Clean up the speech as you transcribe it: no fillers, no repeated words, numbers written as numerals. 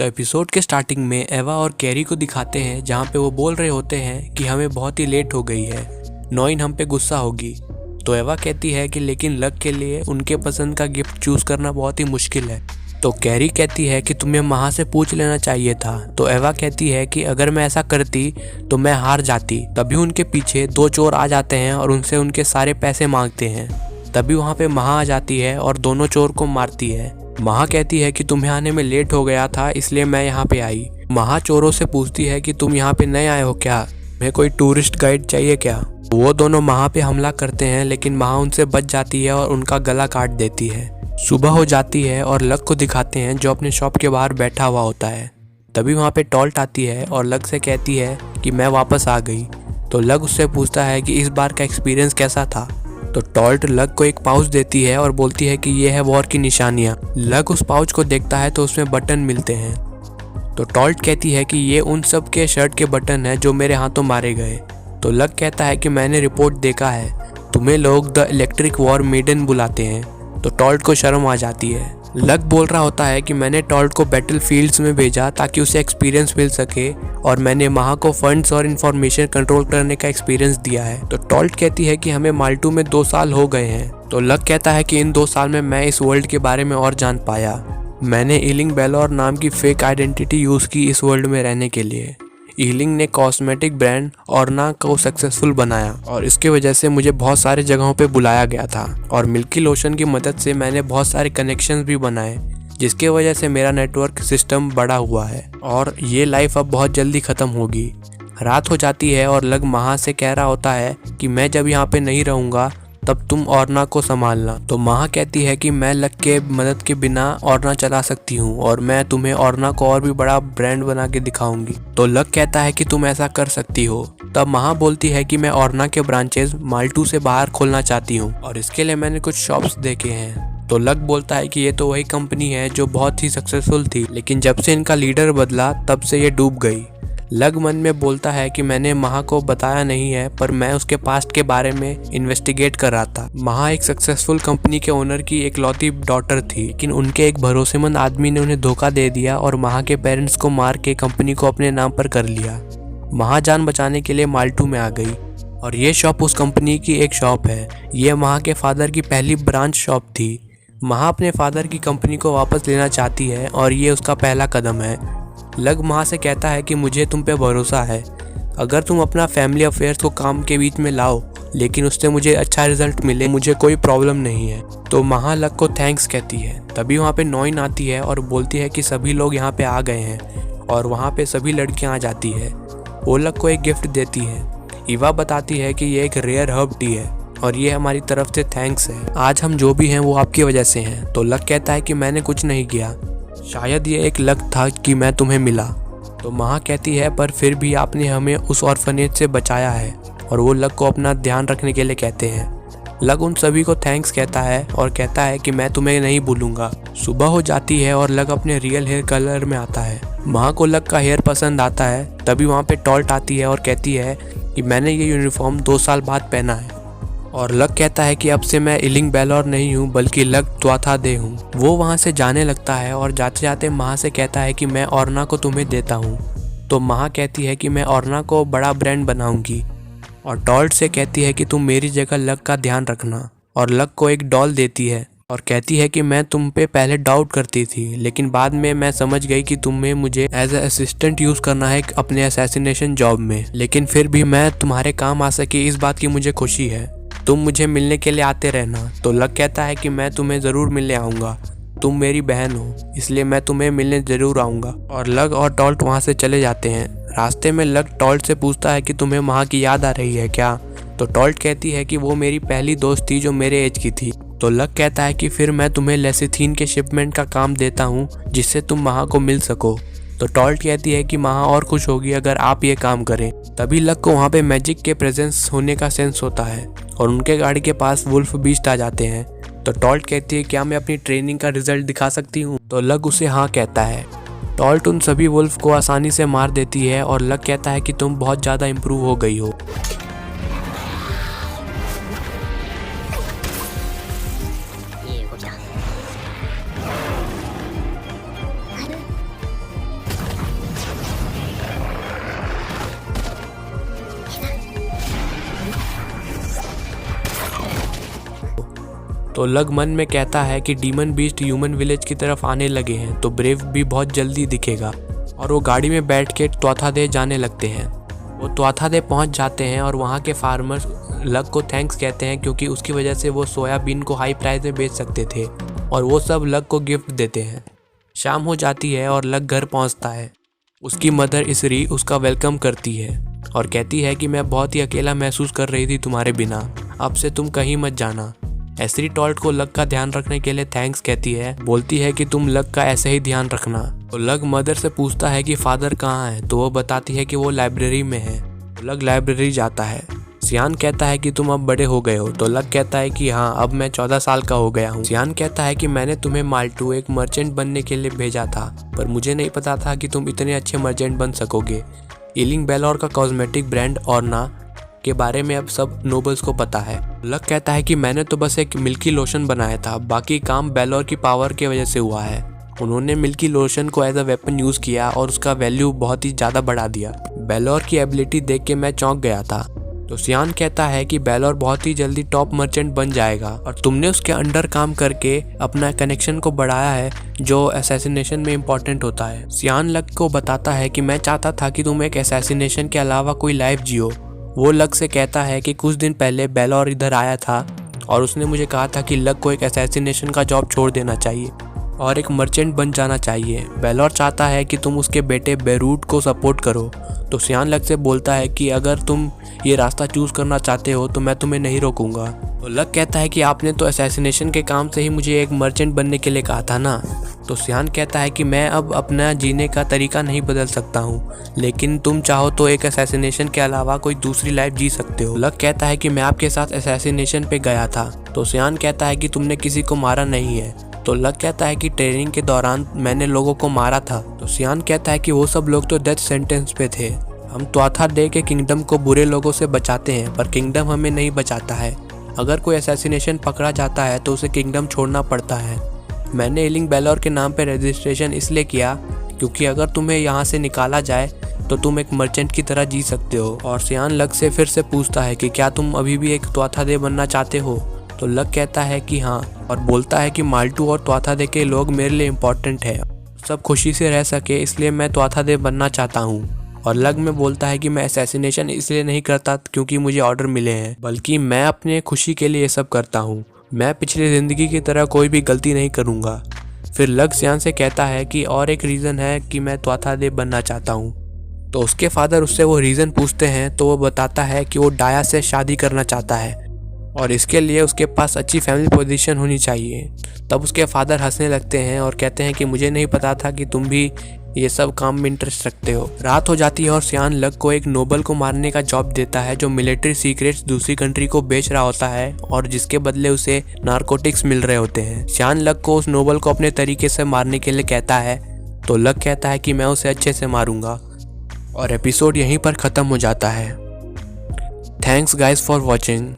तो एपिसोड के स्टार्टिंग में एवा और कैरी को दिखाते हैं जहाँ पे वो बोल रहे होते हैं कि हमें बहुत ही लेट हो गई है, नॉइन हम पे गुस्सा होगी। तो एवा कहती है कि लेकिन लक के लिए उनके पसंद का गिफ्ट चूज करना बहुत ही मुश्किल है। तो कैरी कहती है कि तुम्हें महा से पूछ लेना चाहिए था। तो एवा कहती है कि अगर मैं ऐसा करती तो मैं हार जाती। तभी उनके पीछे दो चोर आ जाते हैं और उनसे उनके सारे पैसे मांगते हैं। तभी वहाँ पे महा आ जाती है और दोनों चोर को मारती है। महा कहती है कि तुम्हें आने में लेट हो गया था इसलिए मैं यहाँ पे आई। महा चोरों से पूछती है कि तुम यहाँ पे नए आए हो क्या, मैं कोई टूरिस्ट गाइड चाहिए क्या। वो दोनों महा पे हमला करते हैं लेकिन महा उनसे बच जाती है और उनका गला काट देती है। सुबह हो जाती है और लक को दिखाते हैं जो अपने शॉप के बाहर बैठा हुआ होता है। तभी वहाँ पे टॉल्ट आती है और लक से कहती है कि मैं वापस आ गई। तो लक उससे पूछता है कि इस बार का एक्सपीरियंस कैसा था। तो टॉल्ट लक को एक पाउच देती है और बोलती है कि ये है वॉर की निशानियाँ। लक उस पाउच को देखता है तो उसमें बटन मिलते हैं। तो टॉल्ट कहती है कि ये उन सब के शर्ट के बटन हैं जो मेरे हाथों मारे गए। तो लक कहता है कि मैंने रिपोर्ट देखा है, तुम्हें लोग द इलेक्ट्रिक वॉर मेडन बुलाते हैं। तो टॉल्ट को शर्म आ जाती है। लक बोल रहा होता है कि मैंने टॉल्ट को बैटल फील्ड्स में भेजा ताकि उसे एक्सपीरियंस मिल सके और मैंने महा को फंड्स और इन्फॉर्मेशन कंट्रोल करने का एक्सपीरियंस दिया है। तो टॉल्ट कहती है कि हमें माल्टू में 2 साल हो गए हैं। तो लक कहता है कि इन 2 साल में मैं इस वर्ल्ड के बारे में और जान पाया। मैंने ईलिंग बेलोर नाम की फेक आइडेंटिटी यूज की इस वर्ल्ड में रहने के लिए। ईलिंग ने कॉस्मेटिक ब्रांड ऑर्ना को सक्सेसफुल बनाया और इसके वजह से मुझे बहुत सारे जगहों पे बुलाया गया था और मिल्की लोशन की मदद से मैंने बहुत सारे कनेक्शंस भी बनाए जिसके वजह से मेरा नेटवर्क सिस्टम बड़ा हुआ है और ये लाइफ अब बहुत जल्दी ख़त्म होगी। रात हो जाती है और लक महा से कह रहा होता है कि मैं जब यहाँ पे नहीं रहूँगा तब तुम ऑर्ना को संभालना। तो महा कहती है कि मैं लक के मदद के बिना ऑर्ना चला सकती हूँ और मैं तुम्हें ऑर्ना को और भी बड़ा ब्रांड बना के दिखाऊंगी। तो लक कहता है कि तुम ऐसा कर सकती हो। तब महा बोलती है कि मैं ऑर्ना के ब्रांचेस माल्टू से बाहर खोलना चाहती हूँ और इसके लिए मैंने कुछ शॉप्स देखे हैं। तो लक बोलता है कि ये तो वही कंपनी है जो बहुत ही सक्सेसफुल थी, लेकिन जब से इनका लीडर बदला तब से ये डूब गई। लग मन में बोलता है कि मैंने महा को बताया नहीं है पर मैं उसके पास्ट के बारे में इन्वेस्टिगेट कर रहा था। महा एक सक्सेसफुल कंपनी के ओनर की इकलौती डॉटर थी, लेकिन उनके एक भरोसेमंद आदमी ने उन्हें धोखा दे दिया और महा के पेरेंट्स को मार के कंपनी को अपने नाम पर कर लिया। महा जान बचाने के लिए माल्टू में आ गई और ये शॉप उस कंपनी की एक शॉप है। ये महा के फादर की पहली ब्रांच शॉप थी। महा अपने फादर की कंपनी को वापस लेना चाहती है और ये उसका पहला कदम है। लग महा से कहता है कि मुझे तुम पे भरोसा है, अगर तुम अपना फैमिली अफेयर्स को काम के बीच में लाओ लेकिन उससे मुझे अच्छा रिजल्ट मिले, मुझे कोई प्रॉब्लम नहीं है। तो महा लग को थैंक्स कहती है। तभी वहाँ पे नॉइन आती है और बोलती है कि सभी लोग यहाँ पे आ गए हैं और वहाँ पे सभी लड़कियाँ आ जाती है। वो लग को एक गिफ्ट देती है। ईवा बताती है कि ये एक रेयर हर्ब टी है और ये हमारी तरफ से थैंक्स है, आज हम जो भी हैं वो आपकी वजह से हैं। तो लक कहता है कि मैंने कुछ नहीं किया, शायद ये एक लक था कि मैं तुम्हें मिला। तो महा कहती है पर फिर भी आपने हमें उस ऑर्फनेज से बचाया है और वो लक को अपना ध्यान रखने के लिए कहते हैं। लक उन सभी को थैंक्स कहता है और कहता है कि मैं तुम्हें नहीं भूलूंगा। सुबह हो जाती है और लक अपने रियल हेयर कलर में आता है। महा को लक का हेयर पसंद आता है। तभी वहाँ पे टॉल्ट आती है और कहती है कि मैंने ये यूनिफॉर्म 2 साल बाद पहना है और लक कहता है कि अब से मैं ईलिंग बेलोर नहीं हूँ बल्कि लक त्वाथा दे हूँ। वो वहाँ से जाने लगता है और जाते जाते महा से कहता है कि मैं ऑर्ना को तुम्हें देता हूँ। तो महा कहती है कि मैं ऑर्ना को बड़ा ब्रांड बनाऊंगी और टॉल्ट से कहती है कि तुम मेरी जगह लक का ध्यान रखना और लक को एक डॉल देती है और कहती है कि मैं तुम पे पहले डाउट करती थी लेकिन बाद में मैं समझ गई कि तुम्हें मुझे एज ए असिस्टेंट यूज करना है अपने असैसिनेशन जॉब में, लेकिन फिर भी मैं तुम्हारे काम आ सके इस बात की मुझे खुशी है। तुम मुझे मिलने के लिए आते रहना। तो लक कहता है कि मैं तुम्हें ज़रूर मिलने आऊँगा, तुम मेरी बहन हो इसलिए मैं तुम्हें मिलने ज़रूर आऊँगा। और लक और टॉल्ट वहाँ से चले जाते हैं। रास्ते में लक टॉल्ट से पूछता है कि तुम्हें वहाँ की याद आ रही है क्या। तो टॉल्ट कहती है कि वो मेरी पहली दोस्त थी जो मेरे एज की थी। तो लक कहता है कि फिर मैं तुम्हें लेसिथीन के शिपमेंट का काम देता हूँ जिससे तुम वहाँ को मिल सको। तो टॉल्ट कहती है कि महा और खुश होगी अगर आप ये काम करें। तभी लक को वहाँ पे मैजिक के प्रेजेंस होने का सेंस होता है और उनके गाड़ी के पास वुल्फ बीस्ट आ जाते हैं। तो टॉल्ट कहती है क्या मैं अपनी ट्रेनिंग का रिजल्ट दिखा सकती हूँ। तो लक उसे हाँ कहता है। टॉल्ट उन सभी वुल्फ को आसानी से मार देती है और लक कहता है कि तुम बहुत ज़्यादा इम्प्रूव हो गई हो। तो लग मन में कहता है कि डीमन बीस्ट ह्यूमन विलेज की तरफ आने लगे हैं, तो ब्रेव भी बहुत जल्दी दिखेगा। और वो गाड़ी में बैठ के त्वाथादे जाने लगते हैं। वो त्वाथादे पहुंच जाते हैं और वहाँ के फार्मर्स लग को थैंक्स कहते हैं, क्योंकि उसकी वजह से वो सोयाबीन को हाई प्राइस में बेच सकते थे, और वो सब लग को गिफ्ट देते हैं। शाम हो जाती है और लग घर पहुँचता है। उसकी मदर इसरी उसका वेलकम करती है और कहती है कि मैं बहुत ही अकेला महसूस कर रही थी तुम्हारे बिना, अब से तुम कहीं मत जाना। एसरी टॉल्ट को लग का ध्यान रखने के लिए थैंक्स कहती है, बोलती है कि तुम लग का ऐसे ही ध्यान रखना। तो लग मदर से पूछता है कि फादर कहाँ है, तो वो बताती है कि वो लाइब्रेरी में है। लग लाइब्रेरी जाता है। सियान कहता है कि तुम अब बड़े हो गए हो, तो लग कहता है कि हाँ, अब मैं 14 साल का हो गया हूँ। सियान कहता है कि मैंने तुम्हें माल्टू एक मर्चेंट बनने के लिए भेजा था, पर मुझे नहीं पता था कि तुम इतने अच्छे मर्चेंट बन सकोगे। ईलिंग बेलोर का कॉस्मेटिक ब्रांड ऑर्ना के बारे में अब सब नोबल्स को पता है। लक कहता है कि मैंने तो बस एक मिल्की लोशन बनाया था, बाकी काम बेलोर की पावर की वजह से हुआ है। उन्होंने मिल्की लोशन को एज अ वेपन यूज किया और उसका वैल्यू बहुत ही ज्यादा बढ़ा दिया। बेलोर की एबिलिटी देख के मैं चौंक गया था। तो सियान कहता है कि बेलोर बहुत ही जल्दी टॉप मर्चेंट बन जाएगा और तुमने उसके अंडर काम करके अपना कनेक्शन को बढ़ाया है, जो असैसिनेशन में इम्पोर्टेंट होता है। सियान लक को बताता है कि मैं चाहता था कि तुम एक असैसिनेशन के अलावा कोई लाइफ जियो। वो लग से कहता है कि कुछ दिन पहले बेलोर इधर आया था और उसने मुझे कहा था कि लग को एक असैसिनेशन का जॉब छोड़ देना चाहिए और एक मर्चेंट बन जाना चाहिए। बेलोर चाहता है कि तुम उसके बेटे बेरूट को सपोर्ट करो। तो सियान लग से बोलता है कि अगर तुम ये रास्ता चूज करना चाहते हो तो मैं तुम्हें नहीं रोकूंगा। तो लग कहता है कि आपने तो असैसिनेशन के काम से ही मुझे एक मर्चेंट बनने के लिए कहा था ना। तो सियान कहता है कि मैं अब अपना जीने का तरीका नहीं बदल सकता हूँ, लेकिन तुम चाहो तो एक असैसिनेशन के अलावा कोई दूसरी लाइफ जी सकते हो। लग कहता है कि मैं आपके साथ असैसिनेशन पे गया था। तो सियान कहता है कि तुमने किसी को मारा नहीं है। तो लग कहता है कि ट्रेनिंग के दौरान मैंने लोगों को मारा था। तो सियान कहता है कि वो सब लोग तो डेथ सेंटेंस पे थे। हम त्वाथादे के किंगडम को बुरे लोगों से बचाते हैं, पर किंगडम हमें नहीं बचाता है। अगर कोई असैसिनेशन पकड़ा जाता है तो उसे किंगडम छोड़ना पड़ता है। मैंने ईलिंग बेलोर के नाम पे रजिस्ट्रेशन इसलिए किया क्योंकि अगर तुम्हें यहाँ से निकाला जाए तो तुम एक मर्चेंट की तरह जी सकते हो। और सियान लग से फिर से पूछता है कि क्या तुम अभी भी एक त्वाथादे बनना चाहते हो। तो लग कहता है कि हाँ, और बोलता है कि माल्टू और त्वाथादे के लोग मेरे लिए इम्पोर्टेंट है, सब खुशी से रह सके इसलिए मैं त्वाथादे बनना चाहता हूँ। और लग में बोलता है कि मैं असैसिनेशन इसलिए नहीं करता क्योंकि मुझे ऑर्डर मिले हैं, बल्कि मैं अपने खुशी के लिए ये सब करता हूँ। मैं पिछली ज़िंदगी की तरह कोई भी गलती नहीं करूँगा। फिर लग सियान से कहता है कि और एक रीज़न है कि मैं त्वाथादे बनना चाहता हूँ। तो उसके फादर उससे वो रीज़न पूछते हैं, तो वो बताता है कि वो डाया से शादी करना चाहता है और इसके लिए उसके पास अच्छी फैमिली पोजीशन होनी चाहिए। तब उसके फादर हंसने लगते हैं और कहते हैं कि मुझे नहीं पता था कि तुम भी ये सब काम में इंटरेस्ट रखते हो। रात हो जाती है और सियान लग को एक नोबल को मारने का जॉब देता है जो मिलिट्री सीक्रेट्स दूसरी कंट्री को बेच रहा होता है और जिसके बदले उसे नारकोटिक्स मिल रहे होते हैं। सियान लग को उस नोबल को अपने तरीके से मारने के लिए कहता है, तो लग कहता है कि मैं उसे अच्छे से मारूंगा। और एपिसोड यहीं पर ख़त्म हो जाता है। Thanks guys for watching.